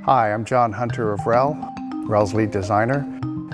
Hi, I'm John Hunter of REL, REL's lead designer,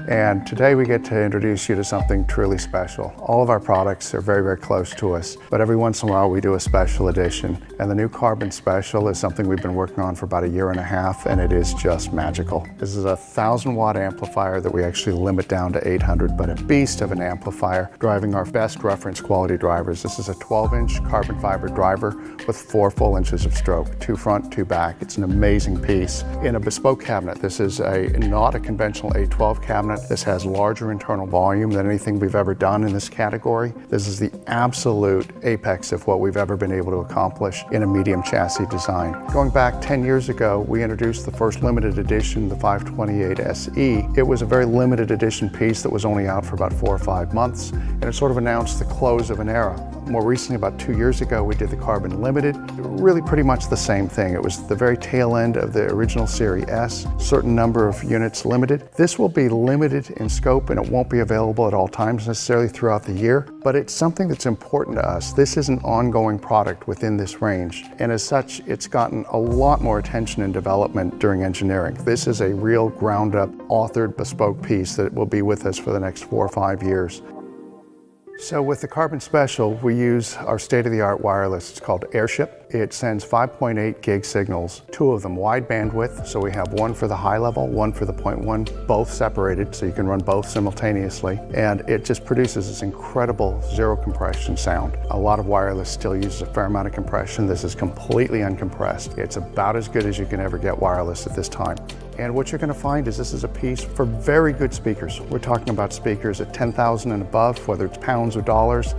and today we get to introduce you to something truly special. All of our products are very, very close to us, but every once in a while we do a special edition, and the new Carbon Special is something we've been working on for about a year and a half, and it is just magical. This is a 1,000-watt amplifier that we actually limit down to 800, but a beast of an amplifier, driving our best reference quality drivers. This is a 12-inch carbon fiber driver with 4 full inches of stroke, 2 front, 2 back. It's an amazing piece. In a bespoke cabinet, this is not a conventional A12 cabinet. This has larger internal volume than anything we've ever done in this category. This is the absolute apex of what we've ever been able to accomplish in a medium chassis design. Going back 10 years ago, we introduced the first limited edition, the 528 SE. It was a very limited edition piece that was only out for about 4 or 5 months, and it sort of announced the close of an era. More recently, about 2 years ago, we did the Carbon Limited. Really pretty much the same thing. It was the very tail end of the original Series S, certain number of units limited. This will be limited in scope and it won't be available at all times necessarily throughout the year, but it's something that's important to us. This is an ongoing product within this range, and as such, it's gotten a lot more attention and development during engineering. This is a real ground-up, authored, bespoke piece that will be with us for the next 4 or 5 years. So with the Carbon Special, we use our state-of-the-art wireless. It's called Airship. It sends 5.8 gig signals, 2 of them wide bandwidth, so we have one for the high level, one for the 0.1, both separated, so you can run both simultaneously. And it just produces this incredible zero compression sound. A lot of wireless still uses a fair amount of compression. This is completely uncompressed. It's about as good as you can ever get wireless at this time. And what you're going to find is this is a piece for very good speakers. We're talking about speakers at 10,000 and above, whether it's pounds or dollars.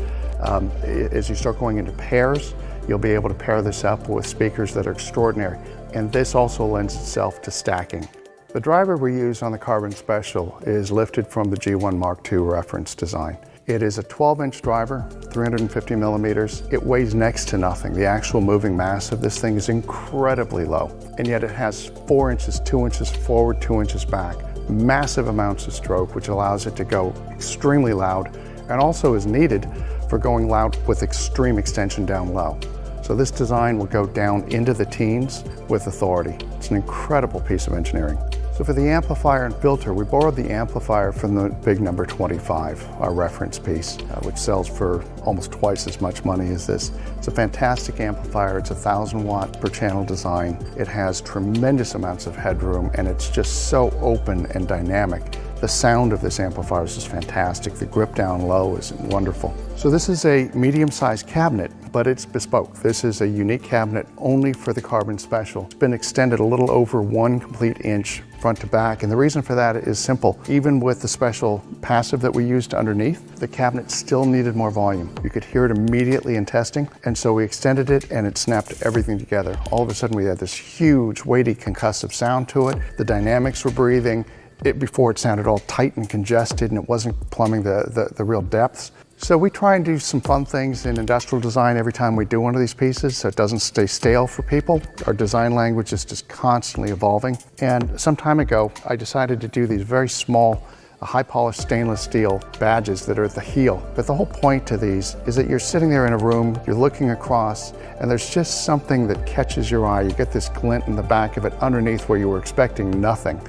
As you start going into pairs, you'll be able to pair this up with speakers that are extraordinary. And this also lends itself to stacking. The driver we use on the Carbon Special is lifted from the G1 Mark II reference design. It is a 12-inch driver, 350 millimeters. It weighs next to nothing. The actual moving mass of this thing is incredibly low, and yet it has 4 inches, 2 inches forward, 2 inches back. Massive amounts of stroke, which allows it to go extremely loud, and also is needed for going loud with extreme extension down low. So this design will go down into the teens with authority. It's an incredible piece of engineering. So for the amplifier and filter, we borrowed the amplifier from the big number 25, our reference piece, which sells for almost twice as much money as this. It's a fantastic amplifier. It's a 1,000-watt per channel design. It has tremendous amounts of headroom, and it's just so open and dynamic. The sound of this amplifier is just fantastic. The grip down low is wonderful. So this is a medium-sized cabinet, but it's bespoke. This is a unique cabinet only for the Carbon Special. It's been extended a little over 1 complete inch front to back, and the reason for that is simple. Even with the special passive that we used underneath, the cabinet still needed more volume. You could hear it immediately in testing, and so we extended it and it snapped everything together. All of a sudden we had this huge, weighty, concussive sound to it. The dynamics were breathing. Before it sounded all tight and congested, and it wasn't plumbing the real depths. So we try and do some fun things in industrial design every time we do one of these pieces so it doesn't stay stale for people. Our design language is just constantly evolving. And some time ago, I decided to do these very small, high-polished stainless steel badges that are at the heel. But the whole point to these is that you're sitting there in a room, you're looking across, and there's just something that catches your eye. You get this glint in the back of it underneath where you were expecting nothing.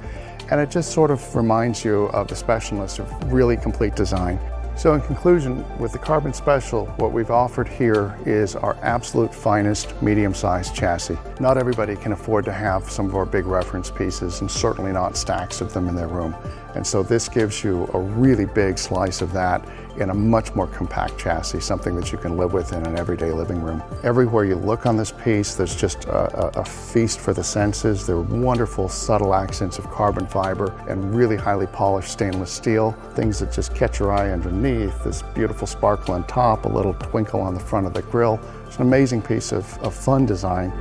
And it just sort of reminds you of the specialness of really complete design. So in conclusion, with the Carbon Special, what we've offered here is our absolute finest medium-sized chassis. Not everybody can afford to have some of our big reference pieces, and certainly not stacks of them in their room. And so this gives you a really big slice of that in a much more compact chassis, something that you can live with in an everyday living room. Everywhere you look on this piece, there's just a feast for the senses. There are wonderful, subtle accents of carbon fiber and really highly polished stainless steel, things that just catch your eye underneath, this beautiful sparkle on top, a little twinkle on the front of the grille. It's an amazing piece of fun design.